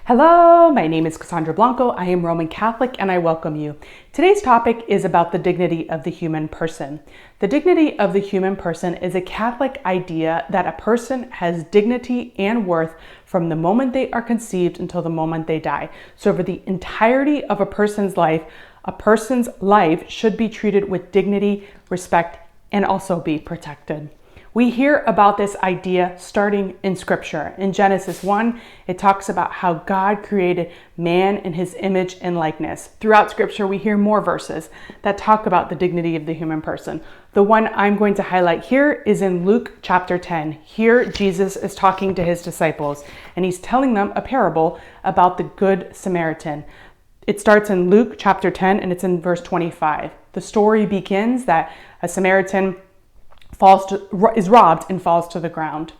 Hello, my name is Cassandra Blanco. I am Roman Catholic and I welcome you. Today's topic is about the dignity of the human person. The dignity of the human person is a Catholic idea that a person has dignity and worth from the moment they are conceived until the moment they die. So for the entirety of a person's life should be treated with dignity, respect, and also be protected. We hear about this idea starting in Scripture. In Genesis 1, it talks about how God created man in his image and likeness. Throughout Scripture, we hear more verses that talk about the dignity of the human person. The one I'm going to highlight here is in Luke chapter 10. Here, Jesus is talking to his disciples, and he's telling them a parable about the Good Samaritan. It starts in Luke chapter 10, and it's in verse 25. The story begins that a Samaritan is robbed and falls to the ground.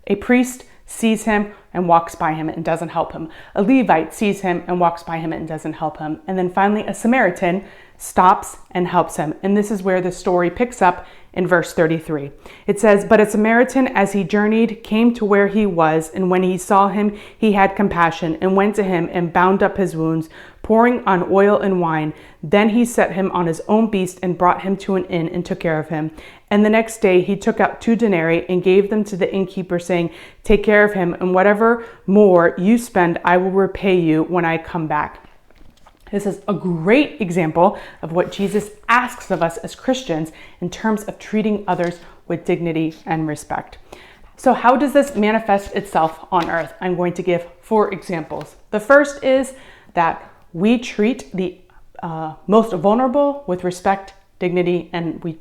A priest sees him and walks by him and doesn't help him. A Levite sees him and walks by him and doesn't help him. And then finally a Samaritan stops and helps him. And this is where the story picks up in verse 33. It says, "But a Samaritan, as he journeyed, came to where he was, and when he saw him, he had compassion and went to him and bound up his wounds, pouring on oil and wine. Then he set him on his own beast and brought him to an inn and took care of him. And the next day he took out 2 denarii and gave them to the innkeeper, saying, 'Take care of him, and whatever more you spend, I will repay you when I come back.'" This is a great example of what Jesus asks of us as Christians in terms of treating others with dignity and respect. So how does this manifest itself on earth? I'm going to give 4 examples. The first is that we treat the most vulnerable with respect, dignity, and we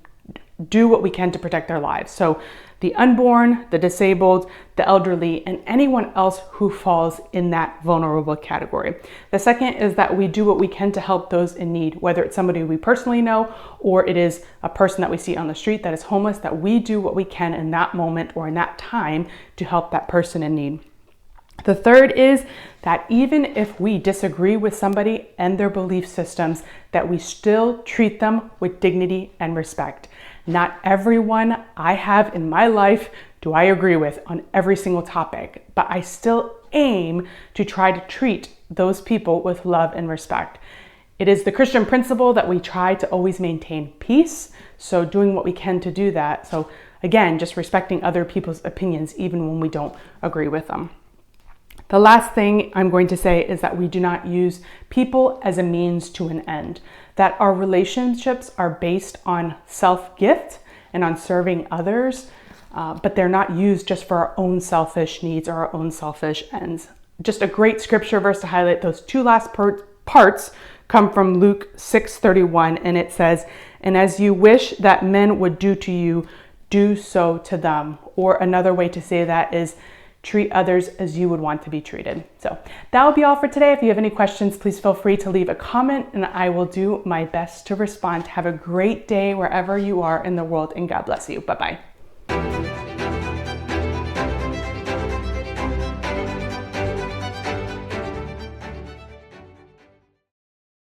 do what we can to protect their lives. So the unborn, the disabled, the elderly, and anyone else who falls in that vulnerable category. The second is that we do what we can to help those in need, whether it's somebody we personally know or it is a person that we see on the street that is homeless, that we do what we can in that moment or in that time to help that person in need. The third is that even if we disagree with somebody and their belief systems, that we still treat them with dignity and respect. Not everyone I have in my life do I agree with on every single topic, but I still aim to try to treat those people with love and respect. It is the Christian principle that we try to always maintain peace, so doing what we can to do that. So again, just respecting other people's opinions even when we don't agree with them. The last thing I'm going to say is that we do not use people as a means to an end, that our relationships are based on self-gift and on serving others, but they're not used just for our own selfish needs or our own selfish ends. Just a great scripture verse to highlight those 2 last parts come from Luke 6:31, and it says, "And as you wish that men would do to you, do so to them." Or another way to say that is, treat others as you would want to be treated. So that will be all for today. If you have any questions, please feel free to leave a comment and I will do my best to respond. Have a great day wherever you are in the world and God bless you. Bye-bye.